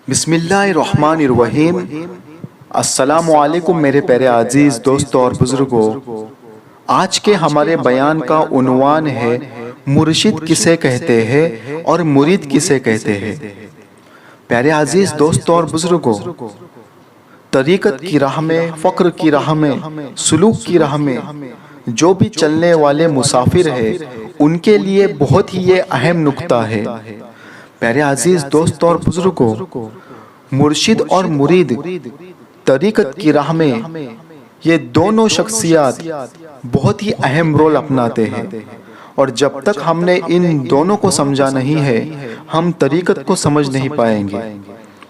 بسم اللہ الرحمن الرحیم۔ السلام علیکم میرے پیارے عزیز دوستوں اور بزرگوں، آج کے ہمارے بیان کا عنوان ہے مرشد کسے کہتے ہیں اور مرید کسے کہتے ہیں۔ پیارے عزیز دوستوں اور بزرگوں، طریقت کی راہ میں، فقر کی راہ میں، سلوک کی راہ میں جو بھی چلنے والے مسافر ہیں ان کے لیے بہت ہی یہ اہم نکتہ ہے۔ پیارے عزیز دوستوں اور بزرگوں، مرشد اور مرید طریقت کی راہ میں یہ دونوں شخصیات بہت ہی اہم رول اپناتے ہیں، اور جب تک ہم نے ان دونوں کو سمجھا نہیں ہے ہم طریقت کو سمجھ نہیں پائیں گے۔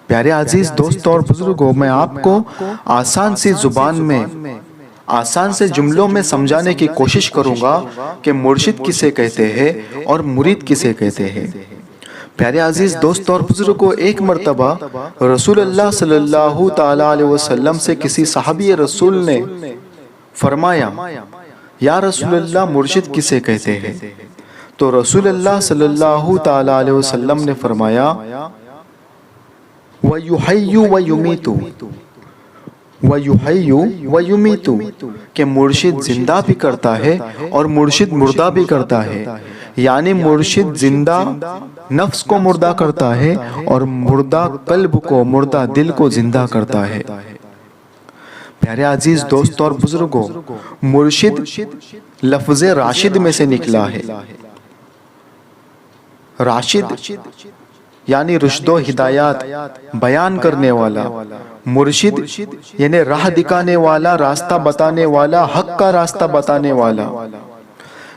پیارے عزیز دوستوں اور بزرگوں، میں آپ کو آسان سی زبان میں، آسان سے جملوں میں سمجھانے کی کوشش کروں گا کہ مرشد کسے کہتے ہیں اور مرید کسے کہتے ہیں۔ پیارے عزیز دوستوں اور بزرگوں، ایک مرتبہ رسول اللہ صلی اللہ تعالیٰ علیہ وسلم سے کسی صحابی رسول نے فرمایا، یا رسول اللہ مرشد کسے کہتے ہیں؟ تو رسول اللہ صلی اللہ تعالیٰ علیہ وسلم نے فرمایا، وَيُحَيُّ وَيُمِيتُ وَيُحَيُّ وَيُمِيتُ، کہ مرشد زندہ بھی کرتا ہے اور مرشد مردہ بھی کرتا ہے، یعنی مرشد زندہ نفس کو مردہ کرتا ہے اور مردہ قلب کو، مردہ دل کو زندہ کرتا ہے۔ پیارے عزیز دوستوں اور بزرگوں، مرشد لفظ راشد میں سے نکلا ہے۔ راشد یعنی رشد و ہدایات بیان کرنے والا، مرشد یعنی راہ دکھانے والا، راستہ بتانے والا، حق کا راستہ بتانے والا۔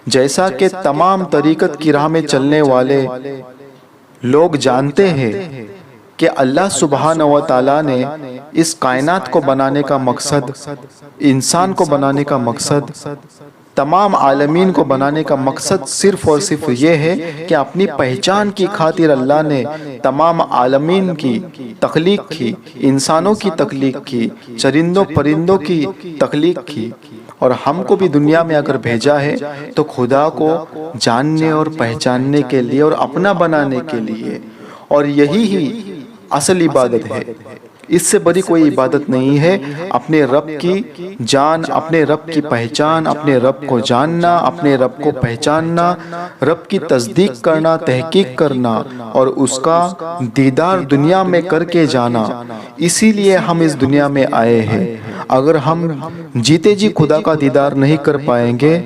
جیسا کہ تمام طریقت کی راہ میں چلنے والے لوگ جانتے ہیں کہ اللہ سبحانہ و تعالیٰ نے اس کائنات کو بنانے کا مقصد، انسان کو بنانے کا مقصد، تمام عالمین کو بنانے کا مقصد صرف اور صرف یہ ہے کہ اپنی پہچان کی خاطر اللہ نے تمام عالمین کی تخلیق کی، انسانوں کی تخلیق کی، چرندوں پرندوں کی تخلیق کی، اور ہم کو بھی دنیا میں اگر بھیجا ہے تو خدا کو جاننے اور پہچاننے کے لیے اور اپنا بنانے کے لیے، اور یہی ہی اصل عبادت ہے۔ اس سے بڑی کوئی عبادت نہیں ہے۔ اپنے رب کی جان، اپنے رب کی پہچان، اپنے رب کو جاننا، اپنے رب کو پہچاننا، رب کی تصدیق کرنا، تحقیق کرنا اور اس کا دیدار دنیا میں کر کے جانا، اسی لیے ہم اس دنیا میں آئے ہیں۔ اگر ہم جیتے جی خدا کا دیدار نہیں کر پائیں گے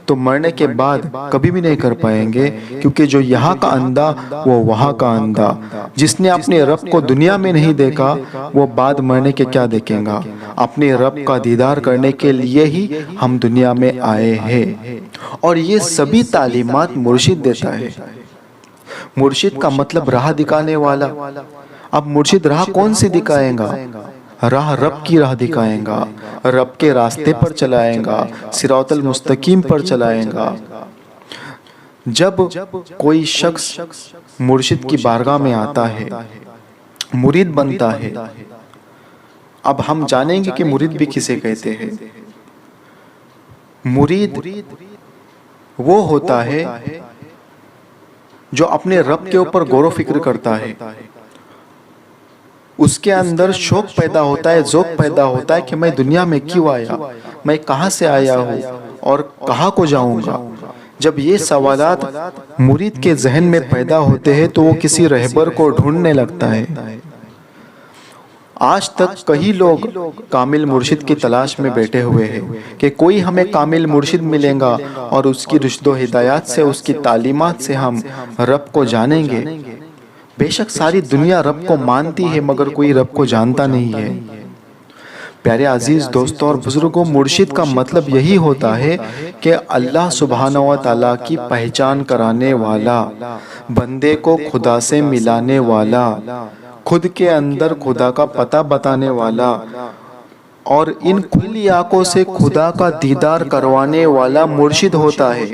تو مرنے کے بعد کبھی بھی نہیں کر پائیں گے، کیونکہ جو یہاں کا اندھا وہ وہاں کا اندھا، جس نے اپنے رب کو دنیا میں نہیں دیکھا وہ بعد مرنے کے کیا دیکھیں گا۔ اپنے رب کا دیدار کرنے کے لیے ہی ہم دنیا میں آئے ہیں، اور یہ سبھی تعلیمات مرشد دیتا ہے۔ مرشد کا مطلب راہ دکھانے والا۔ اب مرشد راہ کون سی دکھائے گا؟ راہ رب کی راہ دکھائے گا، رب کے راستے پر چلائے گا، صراط المستقیم پر چلائے گا۔ جب کوئی شخص مرشد کی بارگاہ میں آتا ہے، مرید بنتا ہے، اب ہم جانیں گے کہ مرید بھی کسے کہتے ہیں۔ مرید وہ ہوتا ہے جو اپنے رب کے اوپر غور و فکر کرتا ہے، اس کے اندر شوق پیدا ہوتا ہے، ذوق پیدا ہوتا ہے کہ میں دنیا میں کیوں آیا، میں کہاں سے آیا ہوں اور کہاں کو جاؤں گا۔ جب یہ سوالات مرید کے ذہن میں پیدا ہوتے ہیں تو وہ کسی رہبر کو ڈھونڈنے لگتا ہے۔ آج تک کئی لوگ کامل مرشد کی تلاش میں بیٹھے ہوئے ہیں کہ کوئی ہمیں کامل مرشد ملے گا اور اس کی رشد و ہدایات سے، اس کی تعلیمات سے ہم رب کو جانیں گے۔ بے شک ساری دنیا رب کو مانتی ہے مگر کوئی رب کو جانتا نہیں ہے۔ پیارے عزیز دوستوں اور بزرگوں، مرشد کا مطلب یہی ہوتا ہے کہ اللہ سبحانہ و تعالیٰ کی پہچان کرانے والا، بندے کو خدا سے ملانے والا، خود کے اندر خدا کا پتہ بتانے والا، اور ان کھلی آنکھوں سے خدا کا دیدار کروانے والا مرشد ہوتا ہے۔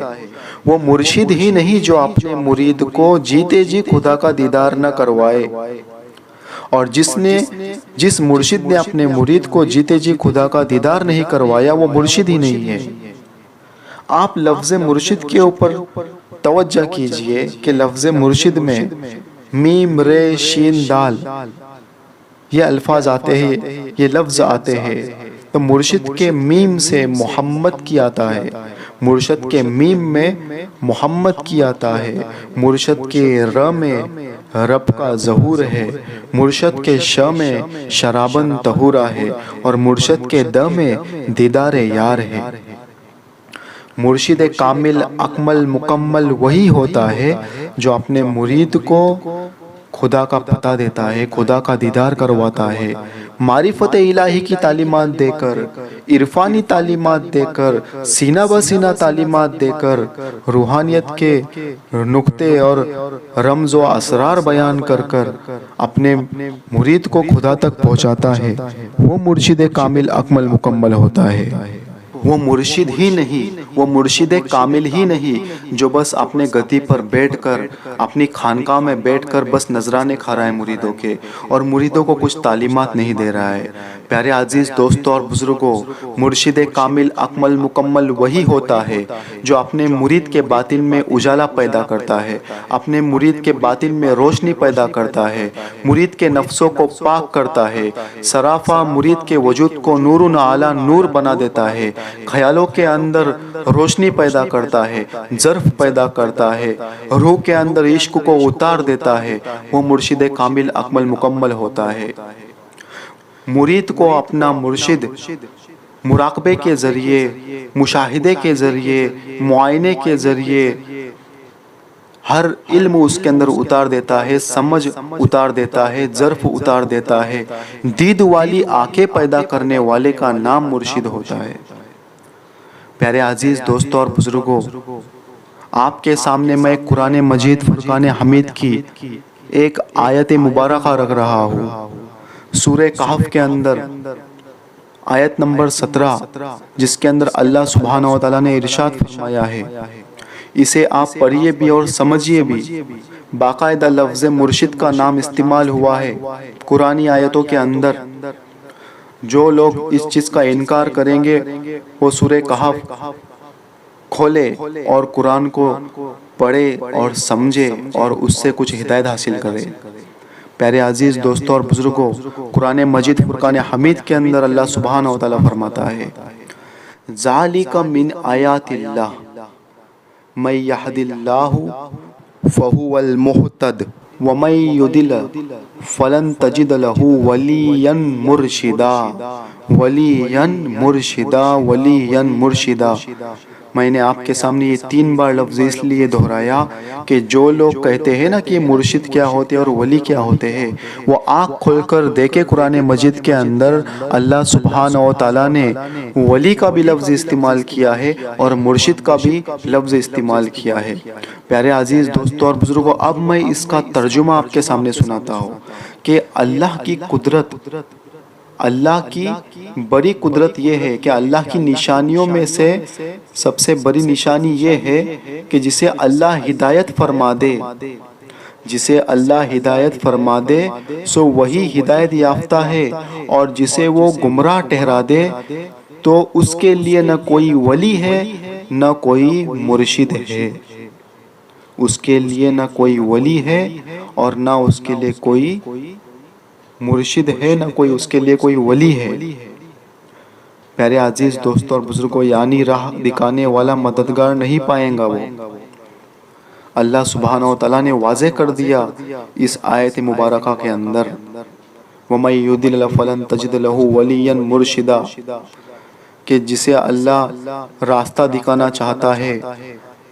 وہ مرشد ہی نہیں جو اپنے مرید کو جیتے جی خدا کا دیدار نہ کروائے، اور جس مرشد نے اپنے مرید کو جیتے جی خدا کا دیدار نہیں کروایا وہ مرشد ہی نہیں ہے۔ آپ لفظ مرشد کے اوپر توجہ کیجئے کہ لفظ مرشد میں میم رے شین دال یہ الفاظ آتے ہیں، یہ لفظ آتے ہیں، تو مرشد کے میم سے محمد کی آتا ہے، مرشد کے میم میں محمد کی آتا ہے، مرشد کے ر میں رب کا ظہور ہے، مرشد کے ش میں شرابن طہورا ہے، اور مرشد کے د میں دیدار یار ہے۔ مرشد کامل اکمل مکمل وہی ہوتا ہے جو اپنے مرید کو خدا کا پتہ دیتا ہے، خدا کا دیدار کرواتا ہے، معرفت الہی کی تعلیمات دے کر، عرفانی تعلیمات دے کر، سینہ بسینہ تعلیمات دے کر، روحانیت کے نقطے اور رمز و اسرار بیان کر کر اپنے مرید کو خدا تک پہنچاتا ہے، وہ مرشد کامل اکمل مکمل ہوتا ہے۔ وہ مرشد ہی نہیں، وہ مرشد کامل ہی نہیں جو بس اپنے گدی پر بیٹھ کر، اپنی خانقاہ میں بیٹھ کر بس نذرانے کھا رہا ہے مریدوں کے، اور مریدوں کو کچھ تعلیمات نہیں دے رہا ہے۔ پیارے عزیز دوستوں اور بزرگوں، مرشد کامل اکمل مکمل وہی ہوتا ہے جو اپنے مرید کے باطن میں اجالا پیدا کرتا ہے، اپنے مرید کے باطن میں روشنی پیدا کرتا ہے، مرید کے نفسوں کو پاک کرتا ہے، سرافہ مرید کے وجود کو نور اعلیٰ نور بنا دیتا ہے، خیالوں کے اندر روشنی پیدا کرتا ہے، ظرف پیدا کرتا ہے، روح کے اندر عشق کو اتار دیتا ہے، وہ مرشد کامل اکمل مکمل ہوتا ہے۔ مرید کو اپنا مرشد مراقبے کے ذریعے، مشاہدے کے ذریعے، معائنے کے ذریعے ہر علم اس کے اندر اتار دیتا ہے، سمجھ اتار دیتا ہے، ظرف اتار دیتا ہے، دید والی آنکھیں پیدا کرنے والے کا نام مرشد ہوتا ہے۔ پیارے عزیز دوستوں اور بزرگوں، آپ کے سامنے میں قرآن مجید فرقان حمید کی ایک آیت مبارکہ رکھ رہا ہوں، سورہ کہف کے اندر آیت نمبر 17، جس کے اندر اللہ سبحانہ و تعالیٰ نے ارشاد فرمایا ہے، اسے آپ پڑھیے بھی اور سمجھیے بھی۔ باقاعدہ لفظ مرشد کا نام استعمال ہوا ہے قرآنی آیتوں کے اندر۔ جو لوگ اس چیز کا انکار کریں گے وہ سورہ کہف کھولے اور قرآن کو پڑھے اور سمجھے اور اس سے کچھ ہدایت حاصل کرے۔ پیارے عزیز دوستوں اور بزرگوں، قرآن مجید فرقان حمید کے اندر اللہ سبحانہ و تعالیٰ فرماتا ہے، ذالک من آیات اللہ من یہد اللہ فہو المہتد ومن یضلل فلن تجد لہ ولیا مرشدا ولیا مرشدا ولیا مرشدا۔ میں نے آپ کے سامنے یہ 3 بار لفظ اس لیے دہرایا کہ جو لوگ کہتے ہیں نا کہ مرشد کیا ہوتے ہیں اور ولی کیا ہوتے ہیں، وہ آنکھ کھول کر دیکھے قرآن مجید کے اندر اللہ سبحانہ و تعالیٰ نے ولی کا بھی لفظ استعمال کیا ہے اور مرشد کا بھی لفظ استعمال کیا ہے۔ پیارے عزیز دوستوں اور بزرگوں، اب میں اس کا ترجمہ آپ کے سامنے سناتا ہوں کہ اللہ کی قدرت، اللہ کی بڑی قدرت یہ ہے کہ اللہ کی نشانیوں میں سے سب سے بڑی نشانی یہ ہے کہ جسے اللہ ہدایت فرما دے، جسے اللہ ہدایت فرما دے سو وہی ہدایت یافتہ ہے، اور جسے وہ گمراہ ٹھہرا دے تو اس کے لیے نہ کوئی ولی ہے نہ کوئی مرشد ہے، اس کے لیے نہ کوئی ولی ہے اور نہ اس کے لیے کوئی مرشد ہے، نہ کوئی اس کے لیے کوئی ولی ہے۔ پیارے عزیز دوستوں اور بزرگوں، یعنی راہ دکھانے والا مددگار نہیں پائیں گا وہ۔ اللہ سبحانہ و تعالیٰ نے واضح کر دیا اس آیت مبارکہ کے اندر، وَمَن يُضْلِلْ فَلَن تَجِدَ لَهُ وَلِيًّا مُرْشِدًا، کہ جسے اللہ راستہ دکھانا چاہتا ہے،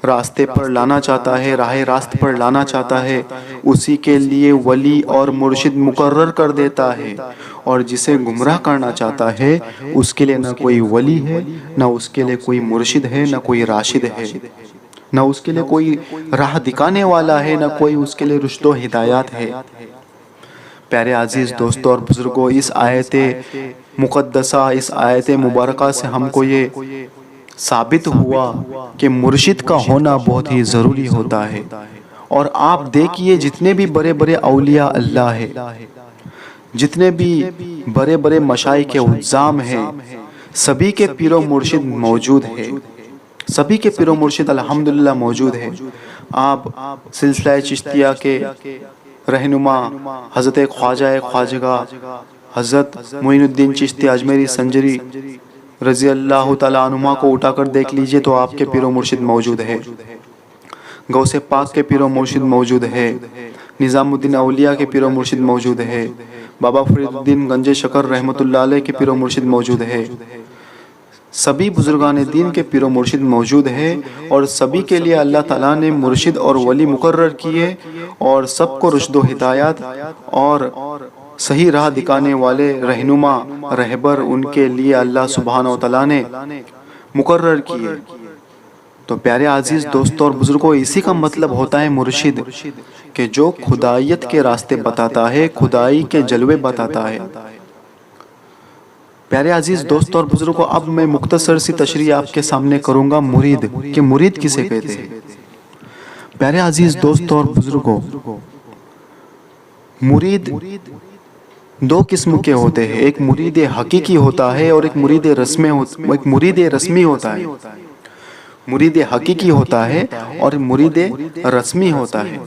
راستے پر لانا چاہتا ہے، راہ راست پر لانا چاہتا ہے، اسی کے لیے ولی اور مرشد مقرر کر دیتا ہے، اور جسے گمراہ کرنا چاہتا ہے اس کے لیے نہ کوئی ولی ہے، نہ اس کے لیے کوئی مرشد ہے، نہ کوئی راشد ہے، نہ اس کے لیے کوئی راہ دکھانے والا ہے، نہ کوئی اس کے لیے رشد و ہدایات ہے۔ پیارے عزیز دوستوں اور بزرگوں، اس آیت مقدسہ، اس آیت مبارکہ سے ہم کو یہ ثابت ہوا کہ مرشد کا ہونا بہت ہی ضروری ہوتا ہے۔ اور آپ دیکھیے جتنے بھی بڑے بڑے اولیاء اللہ ہے، جتنے بھی بڑے بڑے مشائخ اعظام ہیں، سبھی کے پیر و مرشد موجود ہے، سبھی کے پیر و مرشد الحمدللہ موجود ہے۔ آپ سلسلہ چشتیہ کے رہنما حضرت خواجہ خواجگاہ حضرت معین الدین چشتی اجمیری سنجری رضی اللہ تعالیٰ عنہما کو اٹھا کر دیکھ لیجئے تو آپ کے پیر و مرشد موجود ہے، غوث پاک کے پیر و مرشد موجود ہے، نظام الدین اولیاء کے پیر و مرشد موجود ہے، بابا فرید الدین گنج شکر رحمۃ اللہ علیہ کے پیر و مرشد موجود ہے، سبھی بزرگان دین کے پیر و مرشد موجود ہے، اور سبھی کے لیے اللہ تعالیٰ نے مرشد اور ولی مقرر کیے، اور سب کو رشد و ہدایت اور صحیح راہ دکھانے والے رہنما رہبر ان کے لیے اللہ سبحانہ و تعالیٰ نے مقرر کیے۔ تو پیارے عزیز دوستوں اور بزرگوں، اسی کا مطلب ہوتا ہے مرشد، کہ جو خدائیت کے راستے بتاتا ہے، خدائی کے جلوے بتاتا ہے۔ پیارے عزیز دوستوں اور بزرگوں، اب میں مختصر سی تشریح آپ کے سامنے کروں گا مرید، کہ مرید کسے کہتے ہیں۔ پیارے عزیز دوستوں اور بزرگوں، مرید دو قسم کے ہوتے ہیں، ایک مرید حقیقی ہوتا ہے اور ایک مرید رسمی ہوتا ہے۔ مرید حقیقی ہوتا ہے اور مرید رسمی ہوتا ہے۔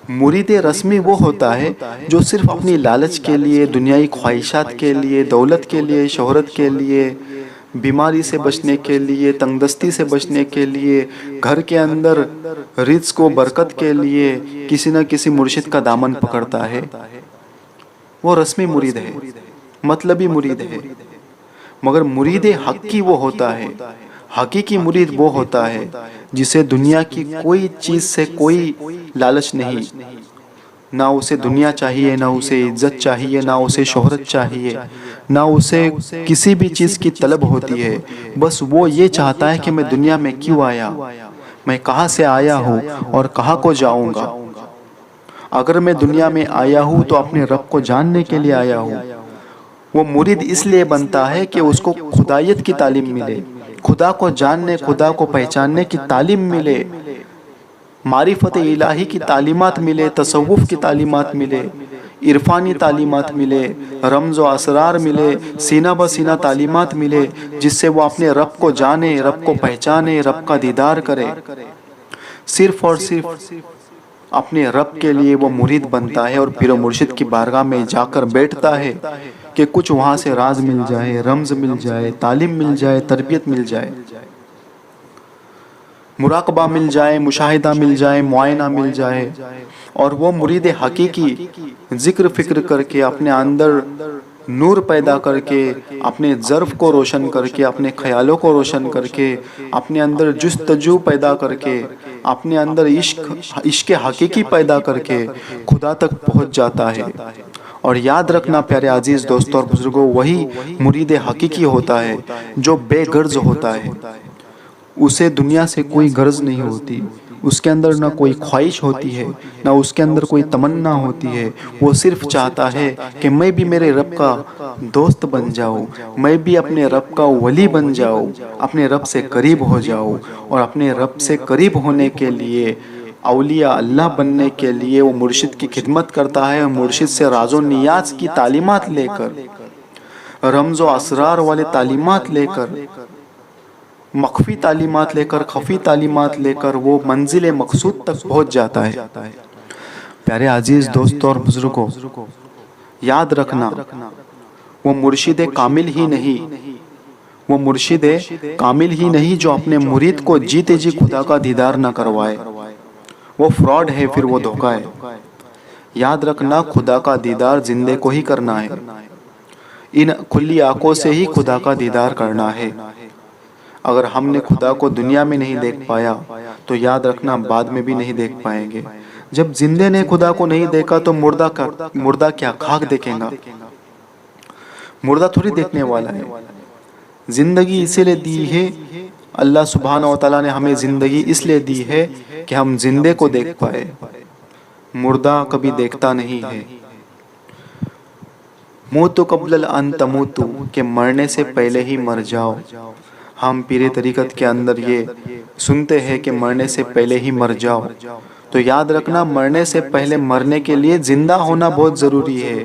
مرید رسمی وہ ہوتا ہے جو صرف اپنی لالچ کے لیے، دنیائی خواہشات کے لیے، دولت کے لیے، شہرت کے لیے، بیماری سے بچنے کے لیے، تنگ دستی سے بچنے کے لیے، گھر کے اندر رزق و برکت کے لیے کسی نہ کسی مرشد کا دامن پکڑتا ہے، وہ رسمی مرید ہے، مطلبی مرید ہے۔ مگر مرید حقیقی وہ ہوتا ہے، حقیقی مرید وہ ہوتا ہے جسے دنیا کی کوئی چیز سے کوئی لالچ نہیں، نہ اسے دنیا چاہیے، نہ اسے عزت چاہیے، نہ اسے شہرت چاہیے، نہ اسے کسی بھی چیز کی طلب ہوتی ہے۔ بس وہ یہ چاہتا ہے کہ میں دنیا میں کیوں آیا، میں کہاں سے آیا ہوں اور کہاں کو جاؤں گا۔ اگر میں دنیا میں آیا ہوں تو اپنے رب کو جاننے کے لیے آیا ہوں۔ وہ مرید اس لیے بنتا ہے کہ اس کو خدائیت کی تعلیم ملے، خدا کو جاننے، خدا کو پہچاننے کی تعلیم ملے، معرفت الہی کی تعلیمات ملے، تصوف کی تعلیمات ملے، عرفانی تعلیمات ملے، رمز و اسرار ملے، سینہ بہ سینہ تعلیمات ملے، جس سے وہ اپنے رب کو جانے، رب کو پہچانے، رب کا دیدار کرے۔ صرف اور صرف اپنے رب کے لیے وہ مرید بنتا ہے اور پیر و مرشد کی بارگاہ میں جا کر بیٹھتا ہے کہ کچھ وہاں سے راز مل جائے، رمز مل جائے، تعلیم مل جائے، تربیت مل جائے، مراقبہ مل جائے، مشاہدہ مل جائے، معائنہ مل جائے، اور وہ مرید حقیقی ذکر فکر کر کے، اپنے اندر نور پیدا کر کے، اپنے ظرف کو روشن کر کے، اپنے خیالوں کو روشن کر کے، اپنے اندر جستجو پیدا کر کے، اپنے اندر عشق حقیقی پیدا کر کے خدا تک پہنچ جاتا ہے۔ اور یاد رکھنا پیارے عزیز دوستوں اور بزرگوں، وہی مرید حقیقی ہوتا ہے جو بے غرض ہوتا ہے، اسے دنیا سے کوئی غرض نہیں ہوتی، اس کے اندر نہ کوئی خواہش ہوتی ہے، نہ اس کے اندر کوئی تمنا ہوتی ہے۔ وہ صرف چاہتا ہے کہ میں بھی میرے رب کا دوست بن جاؤں، میں بھی اپنے رب کا ولی بن جاؤں، اپنے رب سے قریب ہو جاؤں، اور اپنے رب سے قریب ہونے کے لیے، اولیاء اللہ بننے کے لیے وہ مرشد کی خدمت کرتا ہے، مرشد سے راز و نیاز کی تعلیمات لے کر، رمز و اسرار والے تعلیمات لے کر، مخفی تعلیمات لے کر، خفی تعلیمات لے کر وہ منزل مقصود تک پہنچ جاتا ہے۔ پیارے عزیز دوستوں اور بزرگوں، یاد رکھنا، وہ مرشد کامل ہی نہیں، وہ مرشد کامل ہی نہیں جو اپنے مرید کو جیتے جی خدا کا دیدار نہ کروائے، وہ فراڈ ہے، پھر وہ دھوکہ ہے۔ یاد رکھنا، خدا کا دیدار زندے کو ہی کرنا ہے، ان کھلی آنکھوں سے ہی خدا کا دیدار کرنا ہے۔ اگر ہم نے خدا کو دنیا میں نہیں دیکھ پایا تو یاد رکھنا بعد میں بھی نہیں دیکھ پائیں گے۔ جب زندے نے خدا کو نہیں دیکھا تو مردہ کیا خاک دیکھیں گا؟ مردہ تھوڑی دیکھنے والا ہے۔ زندگی اسی لیے دی ہے، اللہ سبحانہ و تعالیٰ نے ہمیں زندگی اس لیے دی ہے کہ ہم زندے کو دیکھ پائے، مردہ کبھی دیکھتا نہیں ہے۔ موتو قبل ان تموتو، کہ مرنے سے پہلے ہی مر جاؤ۔ ہم پیر طریقت کے اندر یہ سنتے ہیں کہ مرنے سے پہلے ہی مر جاؤ، تو یاد رکھنا، مرنے سے پہلے مرنے کے لیے زندہ ہونا بہت ضروری ہے،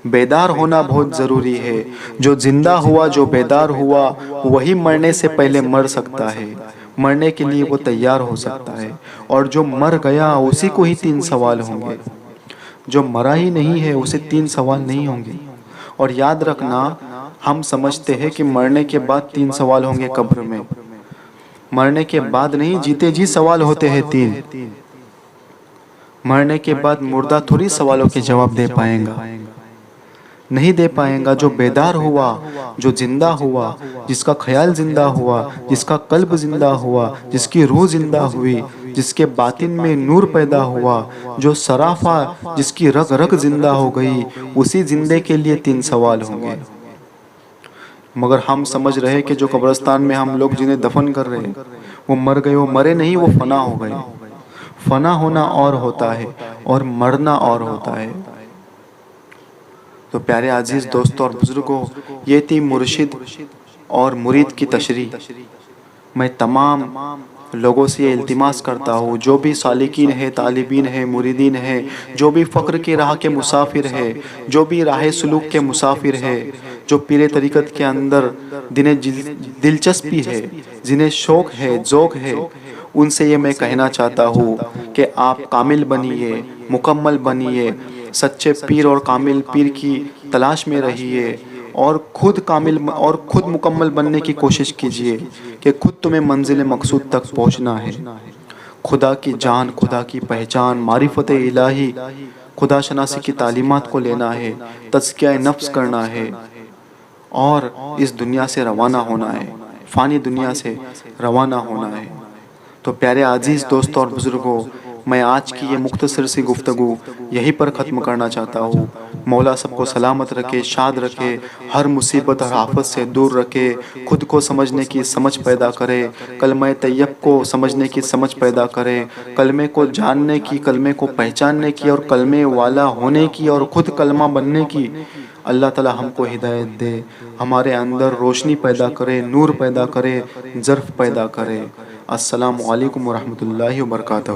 بیدار ہونا بہت ضروری ہے۔ جو زندہ ہوا، جو بیدار ہوا، وہی مرنے سے پہلے مر سکتا ہے، مرنے کے لیے وہ تیار ہو سکتا ہے، اور جو مر گیا اسی کو ہی 3 سوال ہوں گے۔ جو مرا ہی نہیں ہے اسے 3 سوال نہیں ہوں گے۔ اور یاد رکھنا، ہم سمجھتے ہیں کہ مرنے کے بعد 3 سوال ہوں گے قبر میں، مرنے کے بعد نہیں، جیتے جی سوال ہوتے ہیں 3۔ مرنے کے بعد مردہ تھوڑی سوالوں کے جواب دے پائیں گا، نہیں دے پائیں گا۔ جو بیدار ہوا، جو زندہ ہوا، جس کا خیال زندہ ہوا، جس کا قلب زندہ ہوا، جس کی روح زندہ ہوئی، جس کے باطن میں نور پیدا ہوا، جو صرافہ، جس کی رگ رگ زندہ ہو گئی، اسی زندے کے لیے 3 سوال ہوں گے۔ مگر ہم سمجھ رہے کہ جو قبرستان میں ہم لوگ جنہیں دفن کر رہے ہیں وہ مر گئے، وہ مرے نہیں، وہ فنا ہو گئے۔ فنا ہونا اور ہوتا ہے اور مرنا اور ہوتا ہے۔ تو پیارے عزیز دوستوں اور بزرگوں، یہ تھی مرشد اور مرید کی تشریح۔ میں تمام لوگوں سے یہ التماس کرتا ہوں، جو بھی سالکین ہے، طالبین ہے، مریدین ہے، جو بھی فقر کی راہ کے مسافر ہے، جو بھی راہ سلوک کے مسافر ہے، جو پیر طریقت کے اندر جنہیں دلچسپی ہے، جنہیں شوق ہے، ذوق ہے، ان سے یہ میں کہنا چاہتا ہوں کہ آپ کامل بنیے، مکمل بنیے، سچے پیر اور کامل پیر کی تلاش میں رہیے، اور خود کامل اور خود مکمل بننے کی کوشش کیجیے کہ خود تمہیں منزل مقصود تک پہنچنا ہے۔ خدا کی جان، خدا کی پہچان، معرفت الہی، خدا شناسی کی تعلیمات کو لینا ہے، تزکیہ نفس کرنا ہے، اور اس دنیا سے روانہ ہونا ہے، فانی دنیا سے روانہ ہونا ہے۔ تو پیارے عزیز دوستوں اور بزرگوں، میں آج کی یہ مختصر سی گفتگو یہیں پر ختم کرنا چاہتا ہوں۔ مولا سب کو سلامت رکھے، شاد رکھے، ہر مصیبت اور آفت سے دور رکھے، خود کو سمجھنے کی سمجھ پیدا کرے، کلمہ طیب کو سمجھنے کی سمجھ پیدا کرے، کلمے کو جاننے کی، کلمے کو پہچاننے کی، اور کلمے والا ہونے کی، اور خود کلمہ بننے کی اللہ تعالی ہم کو ہدایت دے، ہمارے اندر روشنی پیدا کرے، نور پیدا کرے، ظرف پیدا کرے۔ السلام علیکم ورحمۃ اللہ وبرکاتہ۔